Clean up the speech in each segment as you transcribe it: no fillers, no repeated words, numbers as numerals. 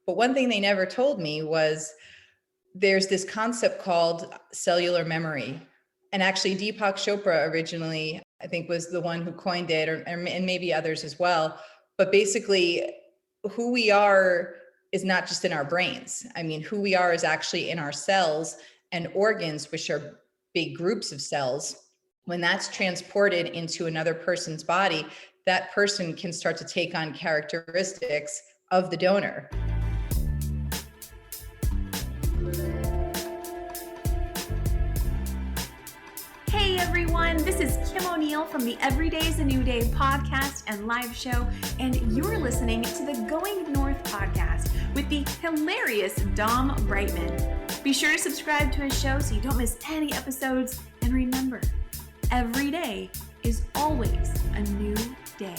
But one thing they never told me was there's this concept called cellular memory. And actually, Deepak Chopra originally, I think, was the one who coined it, and maybe others as well. But basically, who we are is not just in our brains. I mean, who we are is actually in our cells and organs, which are big groups of cells. When that's transported into another person's body, that person can start to take on characteristics of the donor. Hey everyone, this is Kim O'Neill from the Every Day is a New Day podcast and live show, and you're listening to the Going North podcast with the hilarious Dom Brightman. Be sure to subscribe to his show so you don't miss any episodes, and remember, every day is always a new day.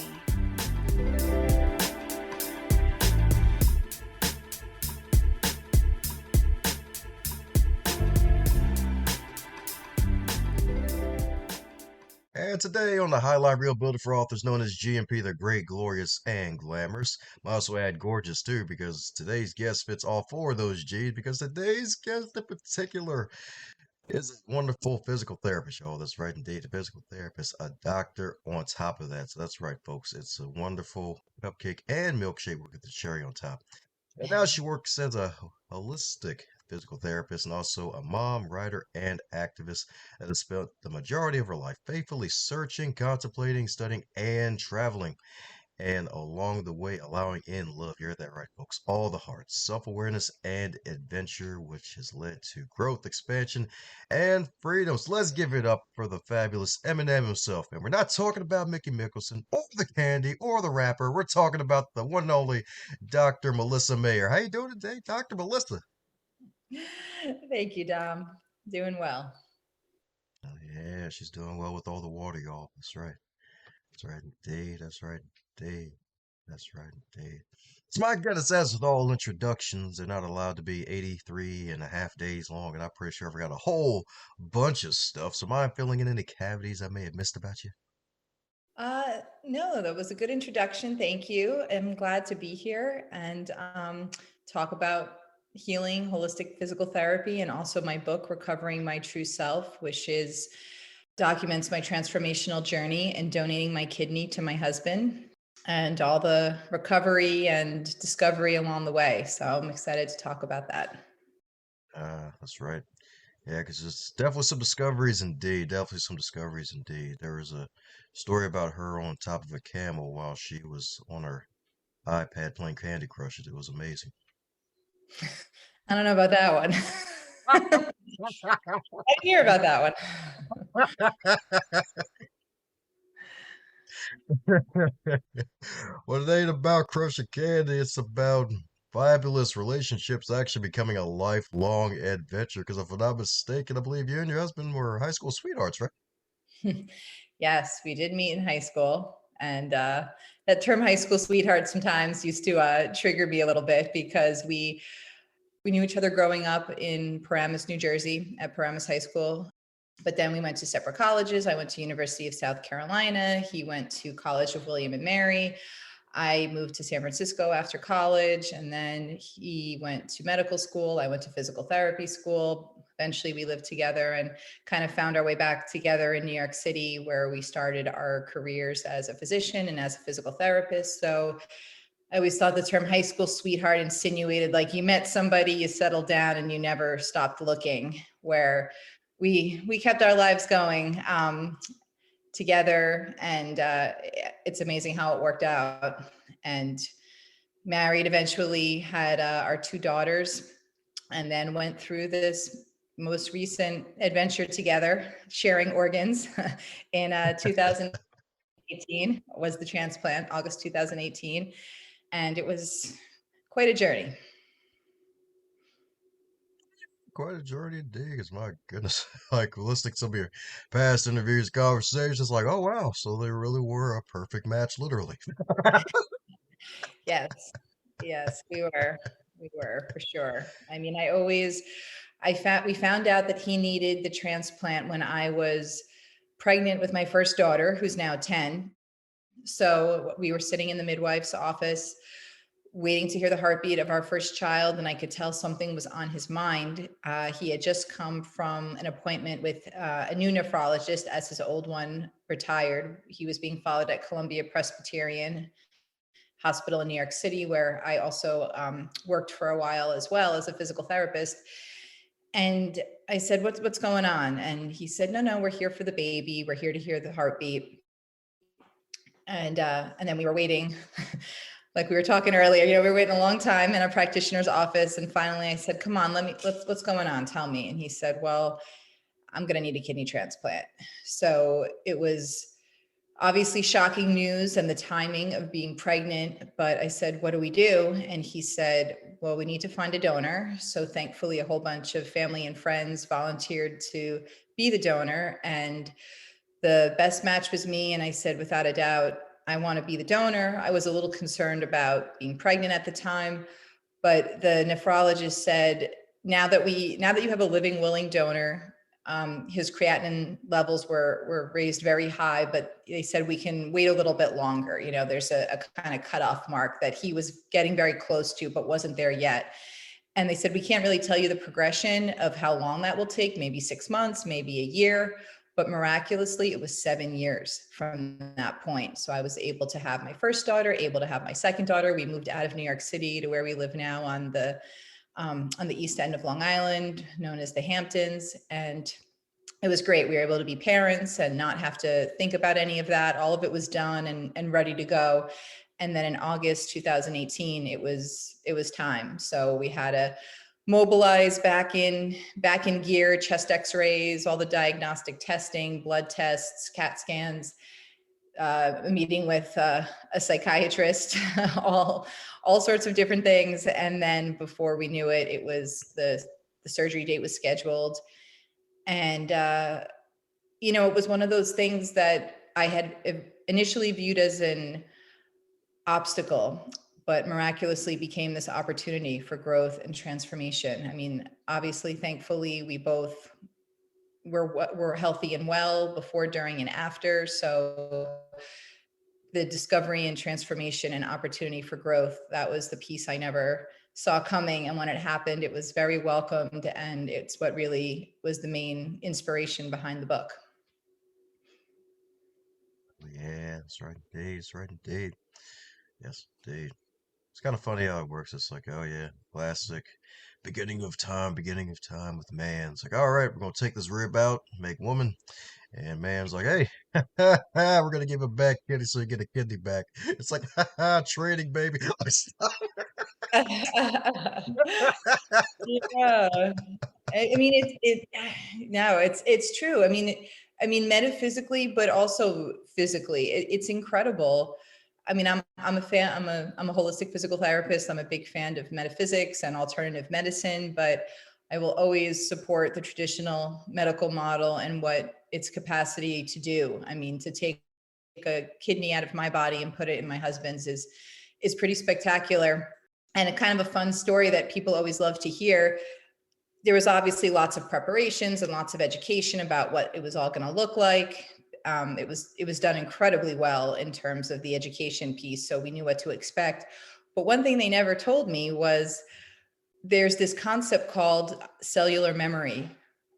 And today on the Highlight Reel Builder for Authors, known as GMP, the Great, Glorious, and Glamorous. I also add gorgeous too, because today's guest fits all four of those G's, because today's guest in particular is a wonderful physical therapist. Oh, that's right, indeed, a physical therapist, a doctor on top of that. So that's right, folks. It's a wonderful cupcake and milkshake with the cherry on top. And now she works as a holistic physical therapist and also a mom, writer, and activist that has spent the majority of her life faithfully searching, contemplating, studying, and traveling. And along the way, allowing in love. You heard that right, folks. All the hearts, self-awareness, and adventure, which has led to growth, expansion, and freedom. So let's give it up for the fabulous Eminem himself. And we're not talking about Mickey Mickelson or the candy or the rapper. We're talking about the one and only Dr. Melissa Mayer. How you doing today, Dr. Melissa? Thank you, Dom. Doing well. Oh, yeah, she's doing well with all the water, y'all. That's right. That's right, indeed. That's right, indeed. That's right, indeed. So my goodness, as with all introductions, they're not allowed to be 83 and a half days long, and I'm pretty sure I forgot a whole bunch of stuff. So mind filling in any cavities I may have missed about you? No, that was a good introduction. Thank you. I'm glad to be here and talk about healing, holistic physical therapy, and also my book, Recovering My True Self, which documents my transformational journey and donating my kidney to my husband and all the recovery and discovery along the way. So I'm excited to talk about that. That's right. Yeah, because there's definitely some discoveries indeed. Definitely some discoveries indeed. There was a story about her on top of a camel while she was on her iPad playing Candy Crush. It was amazing. I don't know about that one. I didn't hear about that one. Well, it ain't about crushing candy. It's about fabulous relationships actually becoming a lifelong adventure. Because if I'm not mistaken, I believe you and your husband were high school sweethearts, right? Yes, we did meet in high school. And that term high school sweetheart sometimes used to trigger me a little bit because we knew each other growing up in Paramus, New Jersey at Paramus High School. But then we went to separate colleges. I went to University of South Carolina. He went to College of William and Mary. I moved to San Francisco after college, and then he went to medical school. I went to physical therapy school. Eventually we lived together and kind of found our way back together in New York City, where we started our careers as a physician and as a physical therapist. So I always thought the term high school sweetheart insinuated like you met somebody, you settled down, and you never stopped looking, where we kept our lives going together, and it's amazing how it worked out. And married, eventually had our two daughters, and then went through this most recent adventure together, sharing organs in 2018 was the transplant, August 2018. And it was quite a journey. Quite a journey indeed, because my goodness, like listening to some of your past interviews, conversations, like, oh wow, so they really were a perfect match, literally. Yes, yes, we were for sure. I mean, we found out that he needed the transplant when I was pregnant with my first daughter, who's now 10. So we were sitting in the midwife's office waiting to hear the heartbeat of our first child, and I could tell something was on his mind. He had just come from an appointment with a new nephrologist as his old one retired. He was being followed at Columbia Presbyterian Hospital in New York City, where I also worked for a while as well as a physical therapist. And I said, what's going on? And he said, no, we're here for the baby. We're here to hear the heartbeat. And then we were waiting, like we were talking earlier, we were waiting a long time in a practitioner's office. And finally I said, come on, what's going on? Tell me. And he said, well, I'm going to need a kidney transplant. So it was obviously shocking news and the timing of being pregnant. But I said, what do we do? And he said, well, we need to find a donor. So thankfully, a whole bunch of family and friends volunteered to be the donor. And the best match was me. And I said, without a doubt, I want to be the donor. I was a little concerned about being pregnant at the time, but the nephrologist said, now that you have a living, willing donor, his creatinine levels were raised very high, but they said we can wait a little bit longer. There's a kind of cutoff mark that he was getting very close to, but wasn't there yet. And they said, we can't really tell you the progression of how long that will take, maybe 6 months, maybe a year, but miraculously it was 7 years from that point. So I was able to have my first daughter, able to have my second daughter. We moved out of New York City to where we live now on the east end of Long Island, known as the Hamptons. And it was great. We were able to be parents and not have to think about any of that. All of it was done and ready to go. And then in August 2018, it was time. So we had to mobilize back in gear, chest x-rays, all the diagnostic testing, blood tests, CAT scans, a meeting with a psychiatrist, all sorts of different things. And then before we knew it, it was the surgery date was scheduled. And, it was one of those things that I had initially viewed as an obstacle, but miraculously became this opportunity for growth and transformation. I mean, obviously, thankfully, we both were healthy and well before, during, and after. So the discovery and transformation and opportunity for growth, that was the piece I never saw coming. And when it happened, it was very welcomed. And it's what really was the main inspiration behind the book. Yeah, that's right indeed. That's right indeed. Yes, indeed. It's kind of funny how it works. It's like, oh yeah, classic beginning of time with man. It's like, all right, we're gonna take this rib out, make woman, and man's like, hey, we're gonna give a back kidney so you get a kidney back. It's like, trading, baby. Yeah. I mean, no, it's true. I mean, metaphysically, but also physically, it's incredible. I mean, I'm a fan. I'm a holistic physical therapist. I'm a big fan of metaphysics and alternative medicine, but I will always support the traditional medical model and what its capacity to do. I mean, to take a kidney out of my body and put it in my husband's is pretty spectacular. And a kind of a fun story that people always love to hear. There was obviously lots of preparations and lots of education about what it was all going to look like. It was done incredibly well in terms of the education piece, so we knew what to expect. But one thing they never told me was there's this concept called cellular memory.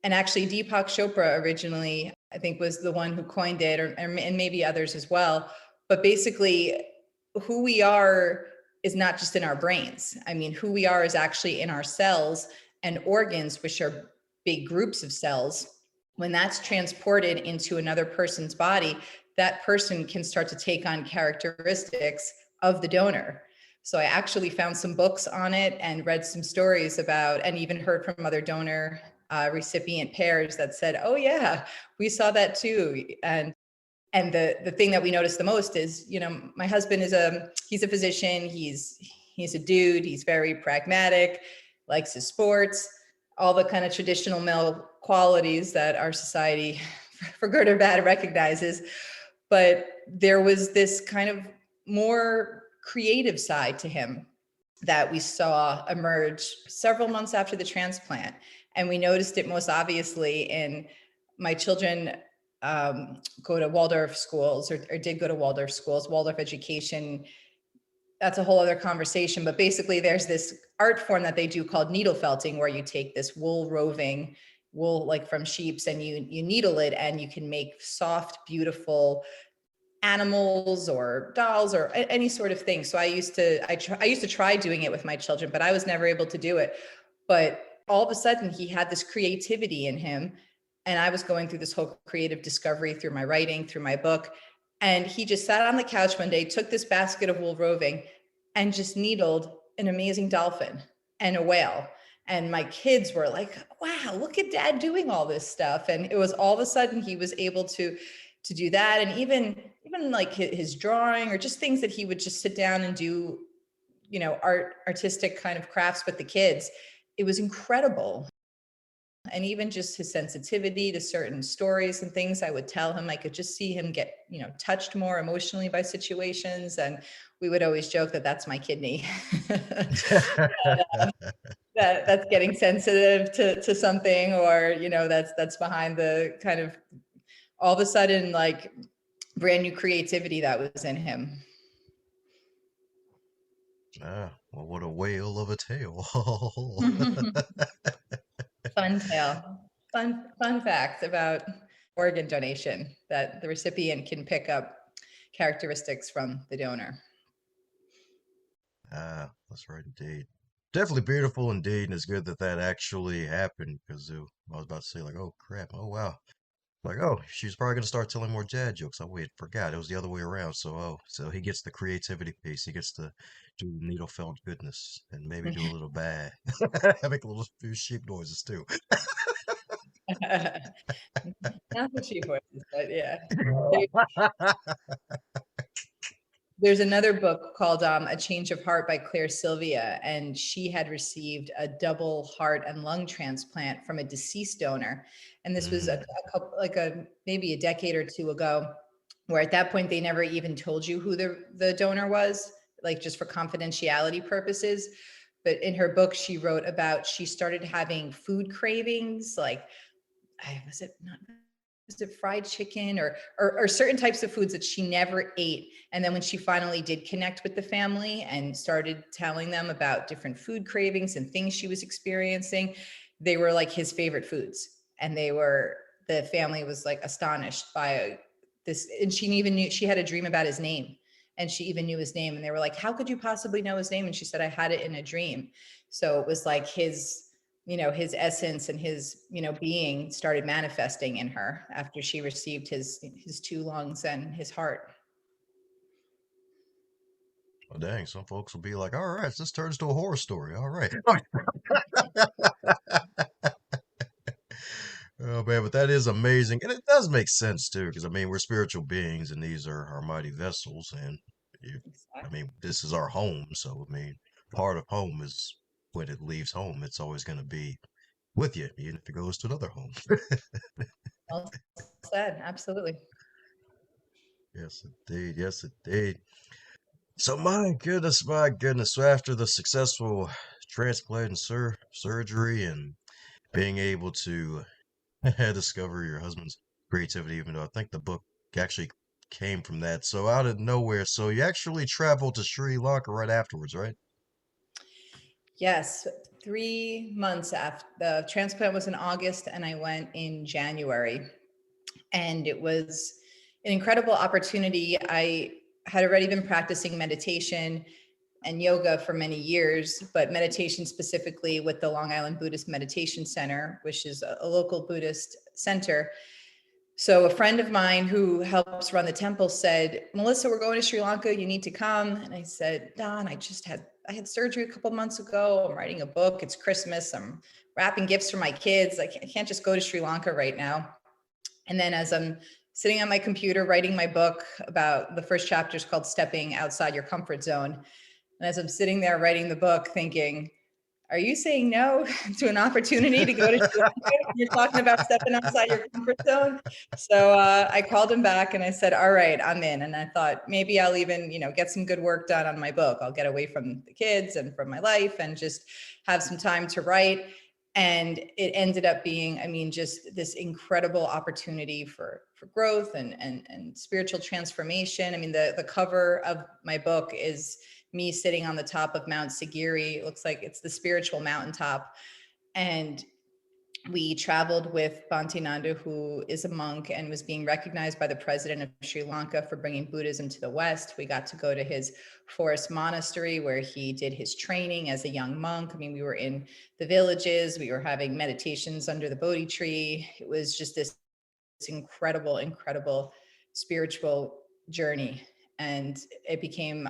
And actually Deepak Chopra originally, I think, was the one who coined it, and maybe others as well. But basically, who we are is not just in our brains. I mean, who we are is actually in our cells and organs, which are big groups of cells. When that's transported into another person's body, that person can start to take on characteristics of the donor. So I actually found some books on it and read some stories about, and even heard from other donor recipient pairs that said, oh yeah, we saw that too. And the thing that we noticed the most is, my husband he's a physician, he's a dude, he's very pragmatic, likes his sports, all the kind of traditional male qualities that our society, for good or bad, recognizes. But there was this kind of more creative side to him that we saw emerge several months after the transplant. And we noticed it most obviously in my children go to Waldorf schools, or did go to Waldorf schools. Waldorf education that's a whole other conversation. But basically there's this art form that they do called needle felting, where you take this wool roving wool, like from sheeps, and you needle it, and you can make soft, beautiful animals or dolls or any sort of thing. So I used to try doing it with my children, but I was never able to do it. But all of a sudden he had this creativity in him, and I was going through this whole creative discovery through my writing, through my book. And he just sat on the couch one day, took this basket of wool roving, and just needled an amazing dolphin and a whale. And my kids were like, wow, look at dad doing all this stuff. And it was all of a sudden he was able to do that. And even like his drawing, or just things that he would just sit down and do, artistic kind of crafts with the kids. It was incredible. And even just his sensitivity to certain stories and things I would tell him, I could just see him get, touched more emotionally by situations. And we would always joke that that's my kidney. That's getting sensitive to something, or, that's behind the kind of all of a sudden, like, brand new creativity that was in him. Ah, well, what a whale of a tale. Fun tale. Fun fact about organ donation, that the recipient can pick up characteristics from the donor. Ah, that's right, indeed. Definitely beautiful indeed, and it's good that that actually happened, because I was about to say, like, oh crap, oh wow. Like, oh, she's probably gonna start telling more dad jokes. Oh wait, forgot, it was the other way around. So he gets the creativity piece. He gets to do needle felt goodness and maybe do a little bad. Make a little few sheep noises too. Not the chief voices, but yeah. There's another book called A Change of Heart by Claire Sylvia, and she had received a double heart and lung transplant from a deceased donor. And this was a couple, maybe a decade or two ago, where at that point they never even told you who the donor was, like just for confidentiality purposes. But in her book, she wrote about, she started having food cravings, like, was it fried chicken or certain types of foods that she never ate. And then when she finally did connect with the family and started telling them about different food cravings and things she was experiencing, they were like his favorite foods. And the family was like astonished by this. And she even knew, she had a dream about his name, and she even knew his name. And they were like, how could you possibly know his name? And she said, I had it in a dream. So it was like his essence and his, being started manifesting in her after she received his two lungs and his heart. Oh, dang, some folks will be like, all right, this turns to a horror story. All right. Oh man, but that is amazing. And it does make sense too, because I mean, we're spiritual beings and these are our mighty vessels. And I mean, this is our home. So, I mean, part of home is when it leaves home, it's always going to be with you, even if it goes to another home. Well said. Absolutely. Yes, indeed. Yes, indeed. So, my goodness, my goodness. So, after the successful transplant and surgery and being able to discover your husband's creativity, even though I think the book actually came from that. So, out of nowhere, so you actually traveled to Sri Lanka right afterwards, right? Yes. 3 months after the transplant was in August, and I went in January. And it was an incredible opportunity. I had already been practicing meditation and yoga for many years, but meditation specifically with the Long Island Buddhist Meditation Center, which is a local Buddhist center. So a friend of mine who helps run the temple said, Melissa, we're going to Sri Lanka. You need to come. And I said, Don, I had surgery a couple months ago. I'm writing a book. It's Christmas. I'm wrapping gifts for my kids. I can't just go to Sri Lanka right now. And then as I'm sitting on my computer writing my book, about the first chapter is called Stepping Outside Your Comfort Zone. And as I'm sitting there writing the book thinking, are you saying no to an opportunity to go to Sri Lanka? You're talking about stepping outside your comfort zone. So I called him back and I said, all right, I'm in. And I thought maybe I'll even, get some good work done on my book. I'll get away from the kids and from my life and just have some time to write. And it ended up being, just this incredible opportunity for growth and spiritual transformation. The cover of my book is me sitting on the top of Mount Sagiri. It looks like it's the spiritual mountaintop. And we traveled with Bhante Nanda, who is a monk and was being recognized by the president of Sri Lanka for bringing Buddhism to the West. We got to go to his forest monastery where he did his training as a young monk. I mean, we were in the villages, we were having meditations under the Bodhi tree. It was just this incredible spiritual journey. And it became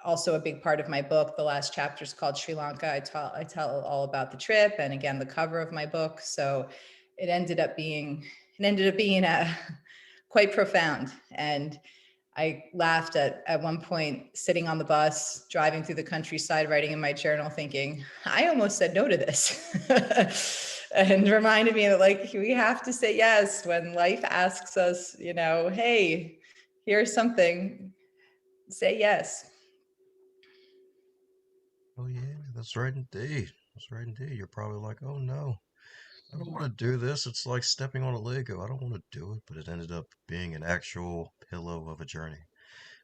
also a big part of my book. The last chapter is called Sri Lanka. I tell all about the trip, and again, the cover of my book. So it ended up being quite profound. And I laughed at one point, sitting on the bus, driving through the countryside, writing in my journal, thinking, I almost said no to this. And reminded me that, like, we have to say yes when life asks us, hey, here's something, say yes. Oh yeah, that's right indeed. That's right indeed. You're probably like, oh no, I don't want to do this. It's like stepping on a Lego. I don't want to do it, but it ended up being an actual pillow of a journey.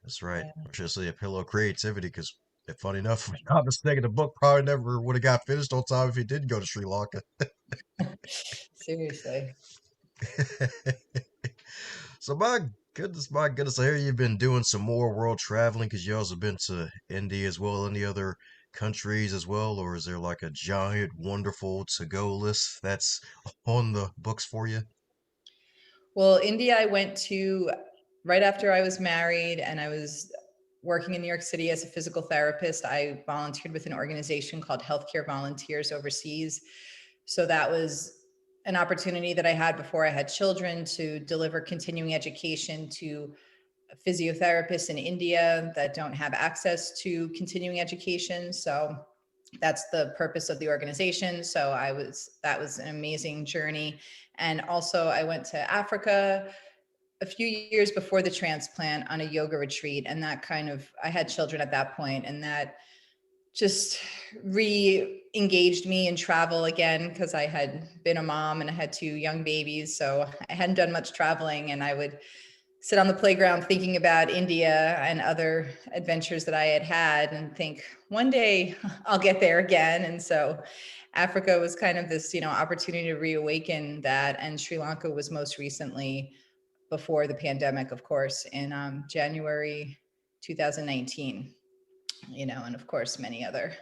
That's right. Yeah. Or should I say a pillow of creativity? Because if funny enough, if I'm mistaken, the book probably never would have got finished on time if he did go to Sri Lanka. Seriously. So my goodness, I hear you've been doing some more world traveling because you also been to India as well, any other countries as well, or is there like a giant, wonderful to-go list that's on the books for you? Well, India, I went to right after I was married, and I was working in New York City as a physical therapist. I volunteered with an organization called Healthcare Volunteers Overseas. So that was an opportunity that I had before I had children to deliver continuing education to physiotherapists in India that don't have access to continuing education. So that's the purpose of the organization. So that was an amazing journey. And also I went to Africa a few years before the transplant on a yoga retreat. And that I had children at that point, and that just re-engaged me in travel again, because I had been a mom and I had two young babies. So I hadn't done much traveling, and I would sit on the playground thinking about India and other adventures that I had had and think, one day I'll get there again. And so Africa was kind of this, opportunity to reawaken that. And Sri Lanka was most recently, before the pandemic, of course, in January 2019, and of course, many other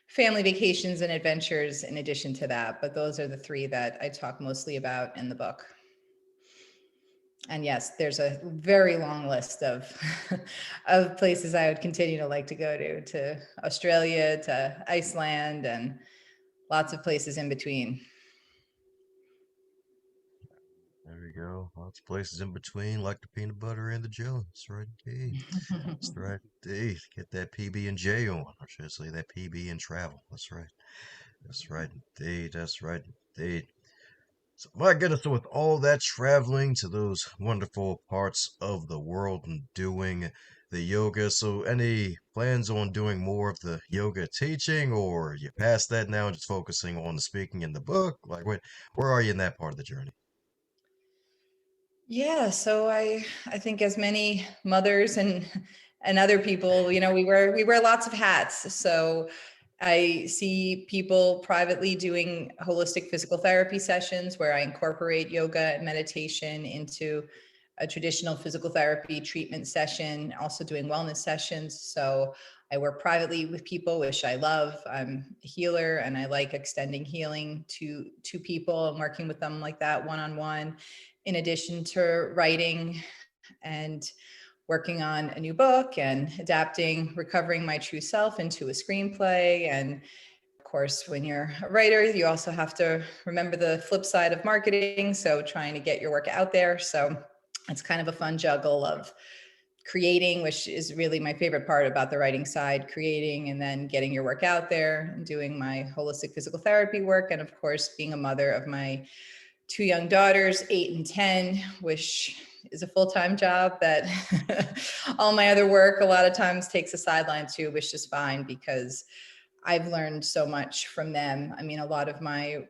family vacations and adventures in addition to that. But those are the three that I talk mostly about in the book. And yes, there's a very long list of of places I would continue to like to go to Australia, to Iceland, and lots of places in between. There we go. Lots of places in between, like the peanut butter and the jelly. That's right indeed. That's right indeed. Get that PB and J on, or should I say that PB and travel. That's right. That's right indeed. That's right indeed. So, my goodness, so with all that traveling to those wonderful parts of the world and doing the yoga, so any plans on doing more of the yoga teaching, or you past that now and just focusing on the speaking in the book? Like, where are you in that part of the journey? Yeah, so I think, as many mothers and other people, we wear lots of hats. So I see people privately doing holistic physical therapy sessions where I incorporate yoga and meditation into a traditional physical therapy treatment session, also doing wellness sessions. So I work privately with people, which I love. I'm a healer, and I like extending healing to people and working with them like that one-on-one, in addition to writing and working on a new book and adapting Recovering My True Self into a screenplay. And of course, when you're a writer, you also have to remember the flip side of marketing. So trying to get your work out there. So it's kind of a fun juggle of creating, which is really my favorite part about the writing side, creating and then getting your work out there and doing my holistic physical therapy work. And of course, being a mother of my two young daughters, 8 and 10, which is a full-time job that all my other work a lot of times takes a sideline to, which is fine because I've learned so much from them. I mean, a lot of my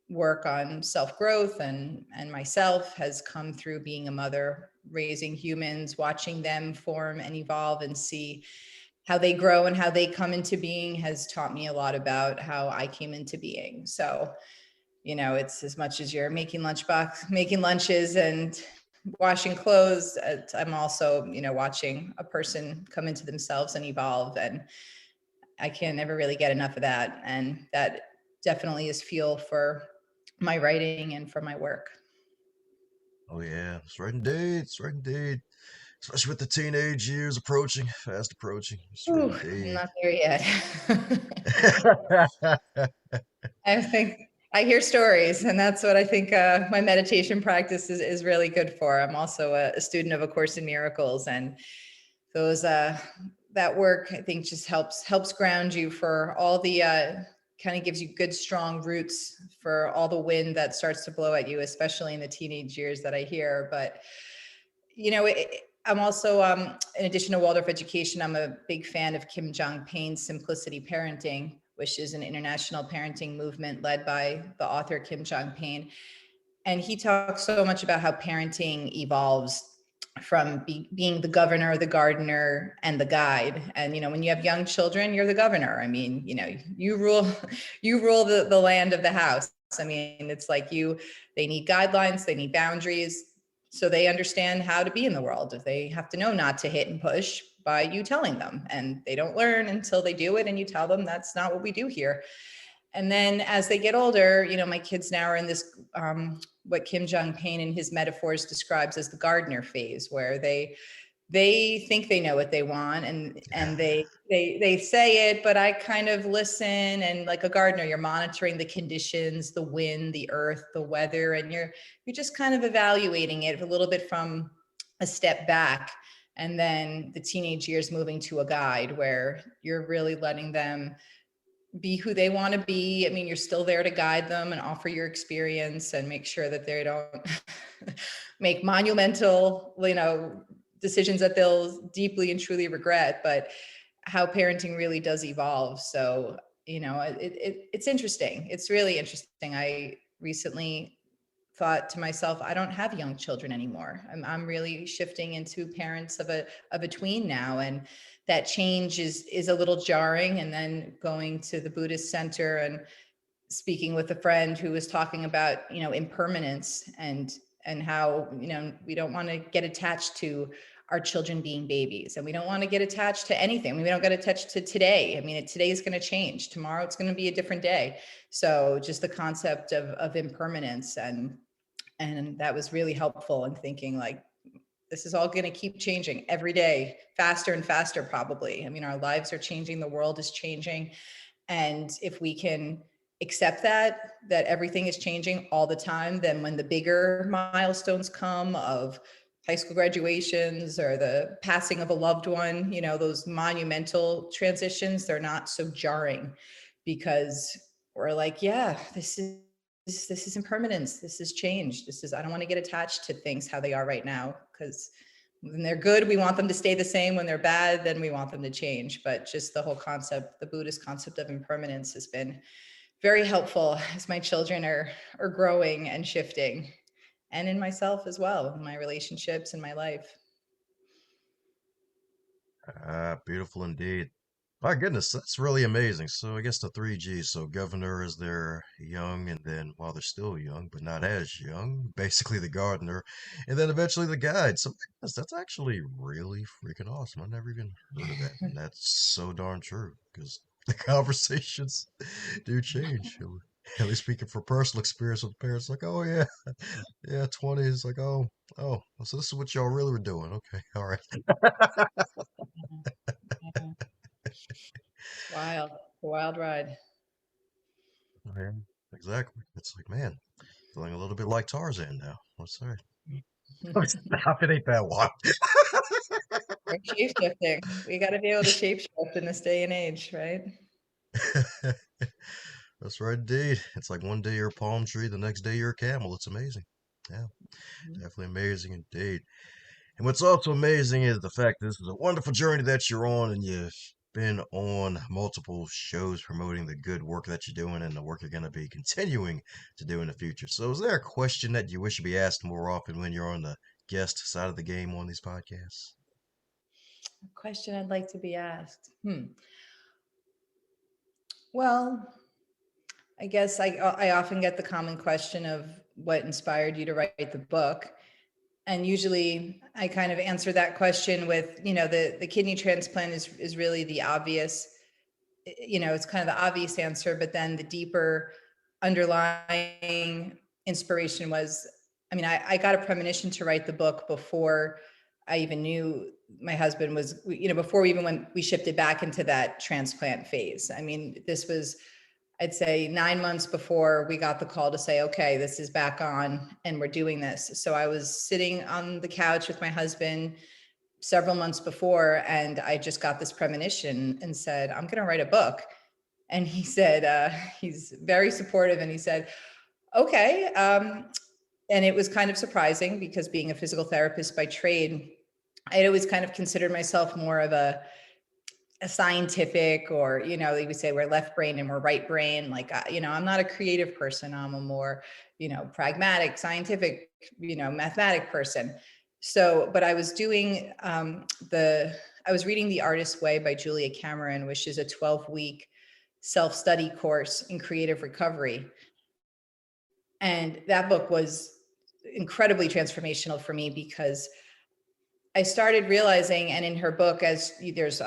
work on self-growth and myself has come through being a mother, raising humans, watching them form and evolve and see how they grow and how they come into being has taught me a lot about how I came into being. So, it's as much as you're making lunches and washing clothes. I'm also, watching a person come into themselves and evolve. And I can never really get enough of that. And that definitely is fuel for my writing and for my work. Oh yeah, it's right indeed. It's right indeed. Especially with the teenage years approaching, fast approaching. It's right Ooh, I'm indeed. not there yet. I think I hear stories, and that's what I think my meditation practice is really good for. I'm also a student of A Course in Miracles, and those that work I think just helps ground you for all the kind of gives you good strong roots for all the wind that starts to blow at you, especially in the teenage years that I hear. But I'm also, in addition to Waldorf education, I'm a big fan of Kim Jong-Pain's Simplicity Parenting, which is an international parenting movement led by the author Kim Jong-Pain. And he talks so much about how parenting evolves from being the governor, the gardener, and the guide. And when you have young children, you're the governor. I mean, you rule, you rule the land of the house. I mean, it's like they need guidelines, they need boundaries, so they understand how to be in the world. If they have to know not to hit and push by you telling them, and they don't learn until they do it, and you tell them that's not what we do here. And then as they get older, my kids now are in this, what Kim Jong-Pain in his metaphors describes as the gardener phase, where they think they know what they want, and they say it, but I kind of listen. And like a gardener, you're monitoring the conditions, the wind, the earth, the weather, and you're just kind of evaluating it a little bit from a step back. And then the teenage years moving to a guide, where you're really letting them be who they want to be. I mean, you're still there to guide them and offer your experience and make sure that they don't make monumental, decisions that they'll deeply and truly regret, but how parenting really does evolve. So, it's interesting. It's really interesting. I recently thought to myself, I don't have young children anymore. I'm really shifting into parents of a tween now. And that change is a little jarring. And then going to the Buddhist center and speaking with a friend who was talking about, impermanence and how, we don't want to get attached to our children being babies, and we don't want to get attached to anything. I mean, we don't get attached to today. I mean, today is going to change. Tomorrow it's going to be a different day. So just the concept of impermanence, and that was really helpful in thinking like, this is all going to keep changing every day, faster and faster, probably. I mean, our lives are changing, the world is changing. And if we can accept that everything is changing all the time, then when the bigger milestones come of high school graduations or the passing of a loved one, those monumental transitions, they're not so jarring, because we're like, yeah, this is impermanence. This is change. I don't want to get attached to things how they are right now, because when they're good, we want them to stay the same. When they're bad, then we want them to change. But just the whole concept, the Buddhist concept of impermanence, has been very helpful as my children are growing and shifting, and in myself as well, in my relationships and my life. Beautiful indeed. My goodness, that's really amazing. So I guess the three G's. So governor is they're young, and then while they're still young, but not as young, basically the gardener, and then eventually the guide. So that's actually really freaking awesome. I never even heard of that, and that's so darn true because the conversations do change. At least speaking from personal experience with parents, like, oh yeah, yeah, 20 is like, oh, so this is what y'all really were doing. Okay, all right. Yeah. It's wild, a wild ride. Yeah, exactly. It's like, man, feeling a little bit like Tarzan now. What's that? Stop it, ain't that wild? We're shape shifting. We got to be able to shape shift in this day and age, right? That's right, indeed. It's like one day you're a palm tree, the next day you're a camel. It's amazing. Yeah, definitely amazing indeed. And what's also amazing is the fact that this is a wonderful journey that you're on, and you've been on multiple shows promoting the good work that you're doing and the work you're going to be continuing to do in the future. So, is there a question that you wish to be asked more often when you're on the guest side of the game on these podcasts? A question I'd like to be asked. Well, I guess I often get the common question of what inspired you to write the book. And usually I kind of answer that question with, the kidney transplant is really the obvious, it's kind of the obvious answer, but then the deeper underlying inspiration was, I got a premonition to write the book before I even knew my husband was, before we shifted back into that transplant phase. This was, I'd say 9 months before we got the call to say, okay, this is back on and we're doing this. So I was sitting on the couch with my husband several months before, and I just got this premonition and said, I'm going to write a book. And he said, he's very supportive. And he said, okay. And it was kind of surprising because being a physical therapist by trade, I'd always kind of considered myself more of a scientific, or, they would say we're left brain and we're right brain. Like, I'm not a creative person. I'm a more, pragmatic, scientific, mathematic person. So, but I was doing I was reading The Artist's Way by Julia Cameron, which is a 12-week self-study course in creative recovery. And that book was incredibly transformational for me because I started realizing, and in her book, as there's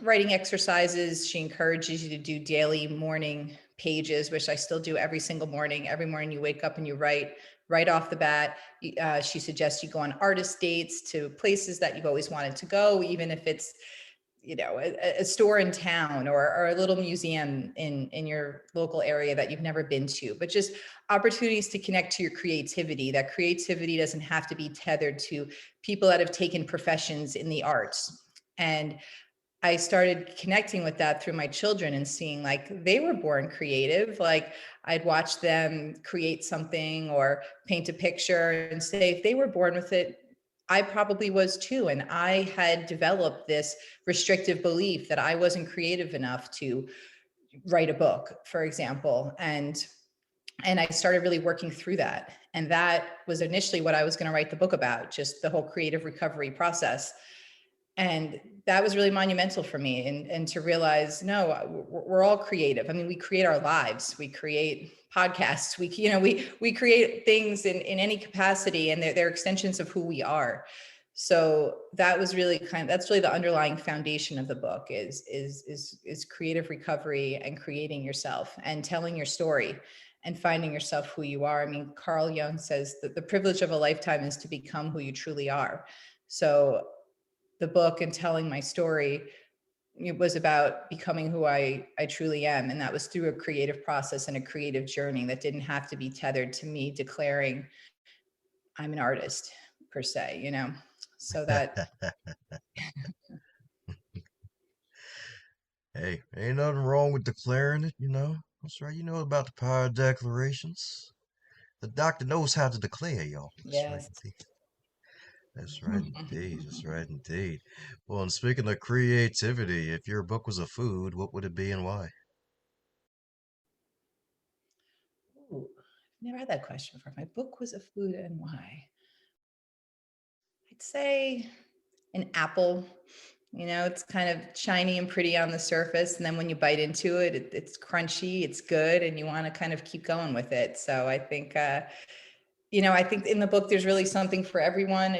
writing exercises, she encourages you to do daily morning pages, which I still do every single morning. Every morning you wake up and you write right off the bat. She suggests you go on artist dates to places that you've always wanted to go, even if it's, a store in town or a little museum in your local area that you've never been to, but just opportunities to connect to your creativity. That creativity doesn't have to be tethered to people that have taken professions in the arts. And I started connecting with that through my children and seeing like they were born creative. Like I'd watch them create something or paint a picture and say, if they were born with it, I probably was too. And I had developed this restrictive belief that I wasn't creative enough to write a book, for example. And I started really working through that. And that was initially what I was going to write the book about, just the whole creative recovery process. And that was really monumental for me. And to realize, no, we're all creative. We create our lives, we create podcasts, we create things in any capacity, and they're extensions of who we are. So that was really that's really the underlying foundation of the book is creative recovery and creating yourself and telling your story and finding yourself who you are. Carl Jung says that the privilege of a lifetime is to become who you truly are. So the book and telling my story, it was about becoming who I truly am. And that was through a creative process and a creative journey that didn't have to be tethered to me declaring I'm an artist per se, so that. Hey, ain't nothing wrong with declaring it, That's right. You know about the power of declarations. The doctor knows how to declare, y'all. That's right, Yes. indeed. That's right, indeed. That's right, indeed. Well, and speaking of creativity, if your book was a food, what would it be and why? Ooh, I've never had that question before. My book was a food and why? I'd say an apple. It's kind of shiny and pretty on the surface. And then when you bite into it, it's crunchy, it's good, and you want to kind of keep going with it. So I think, I think in the book, there's really something for everyone.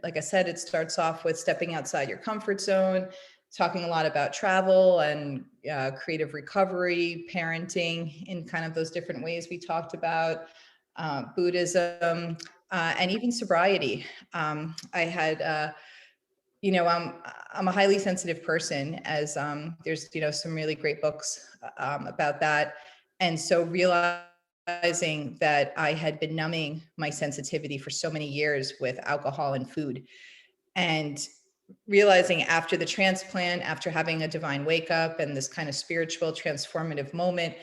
Like I said, it starts off with stepping outside your comfort zone, talking a lot about travel and creative recovery, parenting in kind of those different ways we talked about, Buddhism, and even sobriety. I had, I'm a highly sensitive person, as there's, some really great books about that. And so realizing that I had been numbing my sensitivity for so many years with alcohol and food, and realizing after the transplant, after having a divine wake up and this kind of spiritual transformative moment,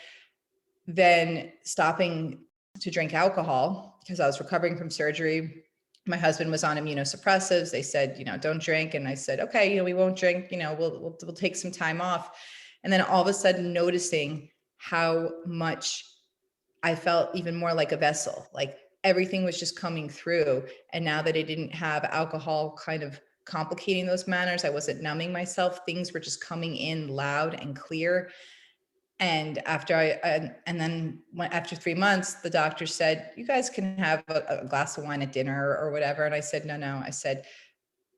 then stopping to drink alcohol because I was recovering from surgery. My husband was on immunosuppressives. They said, don't drink. And I said, okay, we won't drink, we'll take some time off. And then all of a sudden noticing how much I felt even more like a vessel, like everything was just coming through. And now that I didn't have alcohol kind of complicating those matters. I wasn't numbing myself. Things were just coming in loud and clear. And after 3 months, the doctor said, you guys can have a glass of wine at dinner or whatever. And I said, no. I said,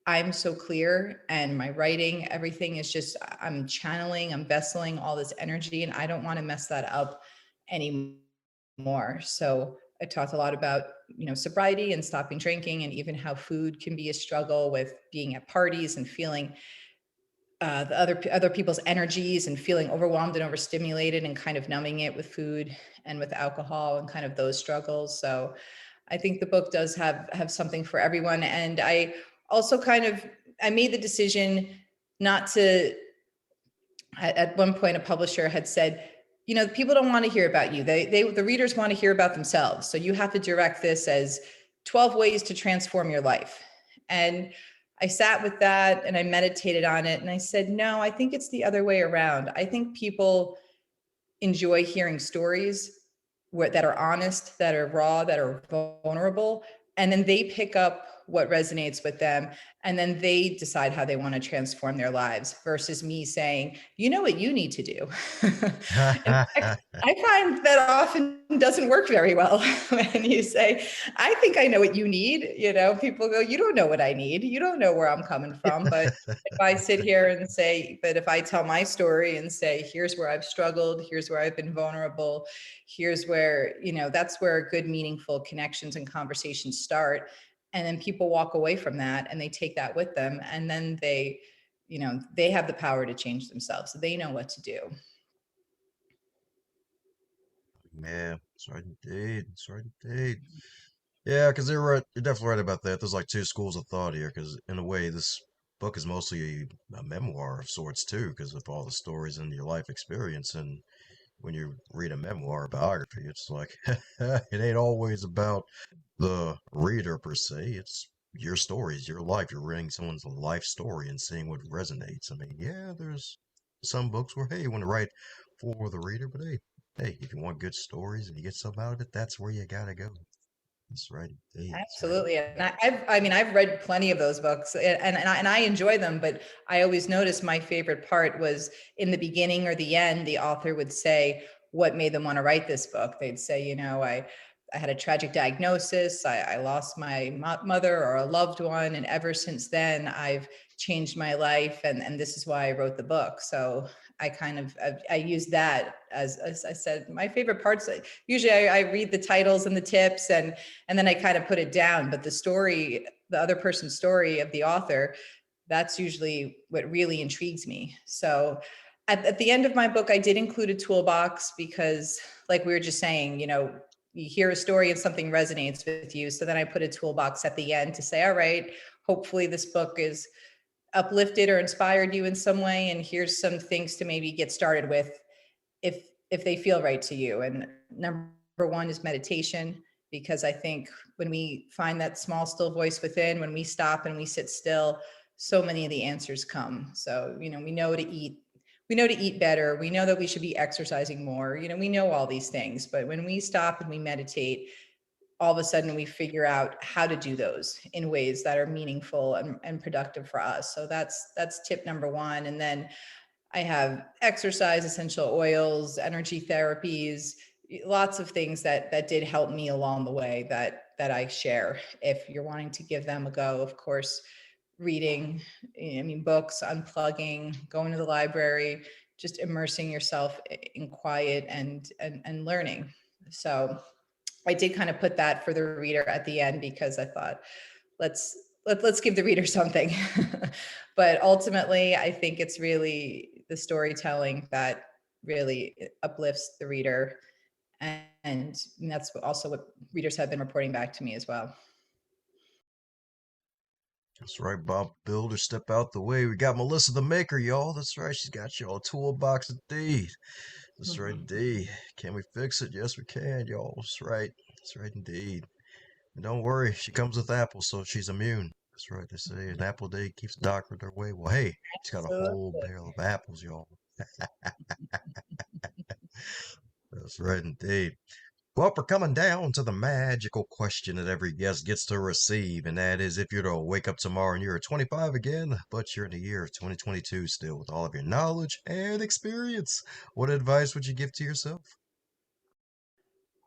I'm so clear, and my writing, everything is just, I'm channeling, I'm vesseling all this energy, and I don't want to mess that up anymore. So I talked a lot about, sobriety and stopping drinking, and even how food can be a struggle with being at parties and feeling the other people's energies and feeling overwhelmed and overstimulated, and kind of numbing it with food and with alcohol, and kind of those struggles. So I think the book does have something for everyone. And I also I made the decision not to, at one point a publisher had said, people don't want to hear about you. The readers want to hear about themselves. So you have to direct this as 12 ways to transform your life. And I sat with that and I meditated on it. And I said, no, I think it's the other way around. I think people enjoy hearing stories that are honest, that are raw, that are vulnerable. And then they pick up what resonates with them. And then they decide how they want to transform their lives, versus me saying, you know what you need to do. In fact, I find that often doesn't work very well when you say, I think I know what you need. People go, you don't know what I need. You don't know where I'm coming from. But if I sit here and say, but if I tell my story and say, here's where I've struggled, here's where I've been vulnerable, here's where, that's where good, meaningful connections and conversations start. And then people walk away from that and they take that with them. And then they have the power to change themselves. So they know what to do. Yeah, that's right indeed. That's right indeed. Yeah, because you're right. You're definitely right about that. There's like two schools of thought here. Because in a way, this book is mostly a memoir of sorts too. Because with all the stories and your life experience, and when you read a memoir, a biography, it's like it ain't always about the reader per se. It's your stories, your life. You're reading someone's life story and seeing what resonates. I mean, yeah, there's some books where hey, you want to write for the reader, but hey, if you want good stories and you get something out of it, that's where you gotta go. That's right, indeed. That's right. Absolutely. And I've read plenty of those books, and I enjoy them, but I always noticed my favorite part was in the beginning or the end, the author would say what made them want to write this book. They'd say, I had a tragic diagnosis. I lost my mother or a loved one. And ever since then, I've changed my life. And this is why I wrote the book. So I use that as I said, my favorite parts. Usually I read the titles and the tips and then I kind of put it down. But the story, the other person's story of the author, that's usually what really intrigues me. So at the end of my book, I did include a toolbox because, like we were just saying, you hear a story and something resonates with you. So then I put a toolbox at the end to say, all right, hopefully this book is uplifted or inspired you in some way. And here's some things to maybe get started with if they feel right to you. And number one is meditation, because I think when we find that small, still voice within, when we stop and we sit still, so many of the answers come. So, we know to eat. We know to eat better. We know that we should be exercising more. We know all these things, but when we stop and we meditate, all of a sudden we figure out how to do those in ways that are meaningful and productive for us. So that's tip number one. And then I have exercise, essential oils, energy therapies, lots of things that did help me along the way that I share. If you're wanting to give them a go, of course, reading, books, unplugging, going to the library, just immersing yourself in quiet and learning. So I did kind of put that for the reader at the end because I thought, let's give the reader something. But ultimately, I think it's really the storytelling that really uplifts the reader. And that's also what readers have been reporting back to me as well. That's right, Bob Builder. Step out the way. We got Melissa the Maker, y'all. That's right. She's got y'all a toolbox indeed. That's right, indeed. Can we fix it? Yes, we can, y'all. That's right. That's right, indeed. And don't worry, she comes with apples, so she's immune. That's right. They say an apple a day keeps the doctor away. Well, hey, she's got a whole barrel of apples, y'all. That's right, indeed. Well, we're coming down to the magical question that every guest gets to receive, and that is if you're to wake up tomorrow and you're 25 again, but you're in the year of 2022 still with all of your knowledge and experience, what advice would you give to yourself?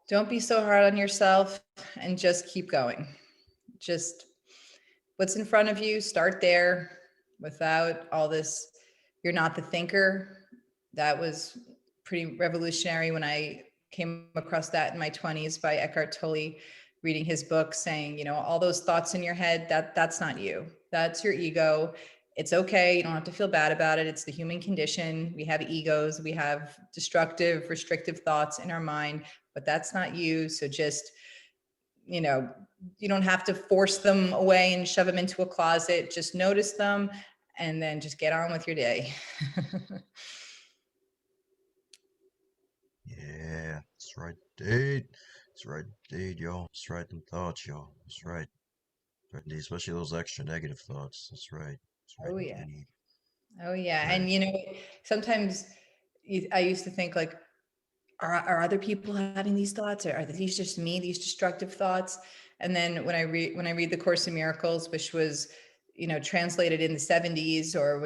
Don't be so hard on yourself and just keep going. Just what's in front of you, start there without all this. You're not the thinker. That was pretty revolutionary when I came across that in my 20s by Eckhart Tolle, reading his book, saying, all those thoughts in your head, that's not you. That's your ego. It's okay. You don't have to feel bad about it. It's the human condition. We have egos. We have destructive, restrictive thoughts in our mind, but that's not you. So just, you don't have to force them away and shove them into a closet. Just notice them and then just get on with your day. Yeah, that's right, dude. That's right, dude, y'all. That's right, them thoughts, y'all. That's right. Right, indeed, especially those extra negative thoughts. That's right. That's right, Oh yeah. indeed. Oh yeah. Right. And sometimes I used to think like, are other people having these thoughts, or are these just me, these destructive thoughts? And then when I read the Course in Miracles, which was, translated in the 70s, or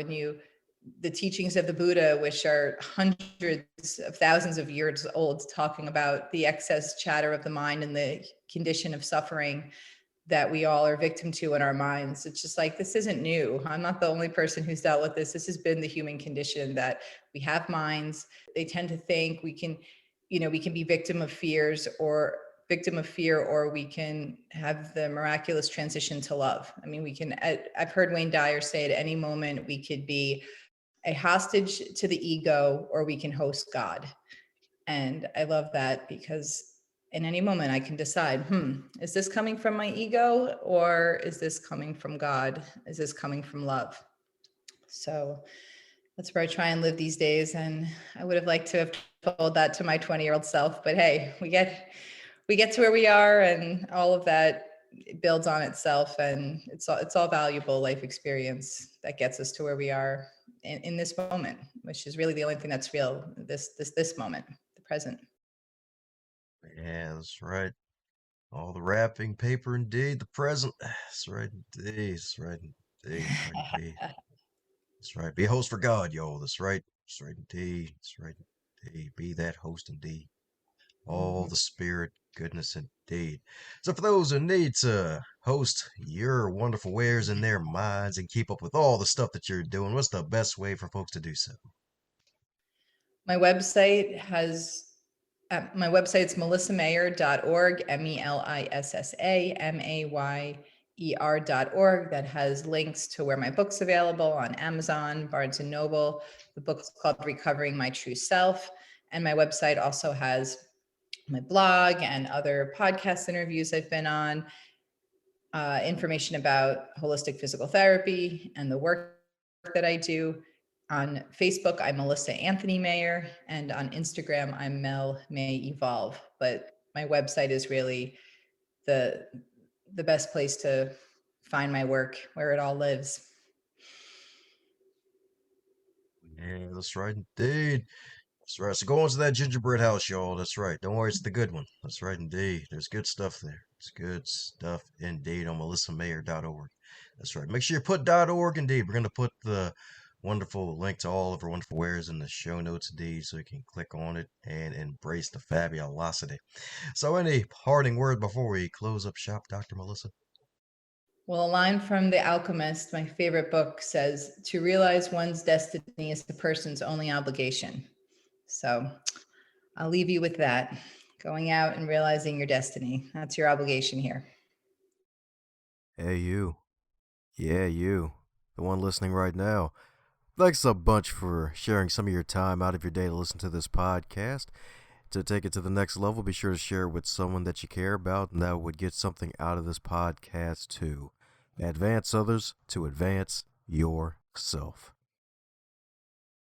the teachings of the Buddha, which are hundreds of thousands of years old, talking about the excess chatter of the mind and the condition of suffering that we all are victim to in our minds. It's just like, this isn't new. I'm not the only person who's dealt with this. This has been the human condition, that we have minds. They tend to think we can be victim of fear, or we can have the miraculous transition to love. I mean, I've heard Wayne Dyer say at any moment we could be a hostage to the ego, or we can host God. And I love that, because in any moment I can decide, is this coming from my ego, or is this coming from God? Is this coming from love? So that's where I try and live these days. And I would have liked to have told that to my 20-year-old self, but hey, we get to where we are, and all of that builds on itself, and it's all valuable life experience that gets us to where we are in this moment, which is really the only thing that's real, this moment, the present. Yeah, that's right. All the wrapping paper, indeed. The present. That's right, indeed. That's right, indeed. That's right, indeed. That's right. Be a host for God, y'all. That's right. That's right, indeed. That's right, indeed. Be that host, indeed. All Mhm. the spirit, goodness, indeed. So, for those who need to host your wonderful wares in their minds and keep up with all the stuff that you're doing, what's the best way for folks to do so? My website has my website's melissamayer.org, melissamayer.org. That has links to where my book's available on Amazon, Barnes and Noble. The book's called Recovering My True Self. And my website also has my blog and other podcast interviews I've been on, information about holistic physical therapy and the work that I do. On Facebook, I'm Melissa Anthony Mayer, and on Instagram, I'm Mel May Evolve. But my website is really the best place to find my work, where it all lives. Yeah, that's right, indeed. That's right. So go on to that gingerbread house, y'all. That's right. Don't worry, it's the good one. That's right, indeed. There's good stuff there. It's good stuff indeed on melissamayer.org. That's right. Make sure you put .org indeed. We're going to put the wonderful link to all of our wonderful wares in the show notes indeed, so you can click on it and embrace the fabulosity. So any parting word before we close up shop, Dr. Melissa? Well, a line from The Alchemist, my favorite book, says, "To realize one's destiny is the person's only obligation." So I'll leave you with that. Going out and realizing your destiny. That's your obligation here. Hey, you. Yeah, you. The one listening right now. Thanks a bunch for sharing some of your time out of your day to listen to this podcast. To take it to the next level, be sure to share it with someone that you care about and that would get something out of this podcast too. Advance others to advance yourself.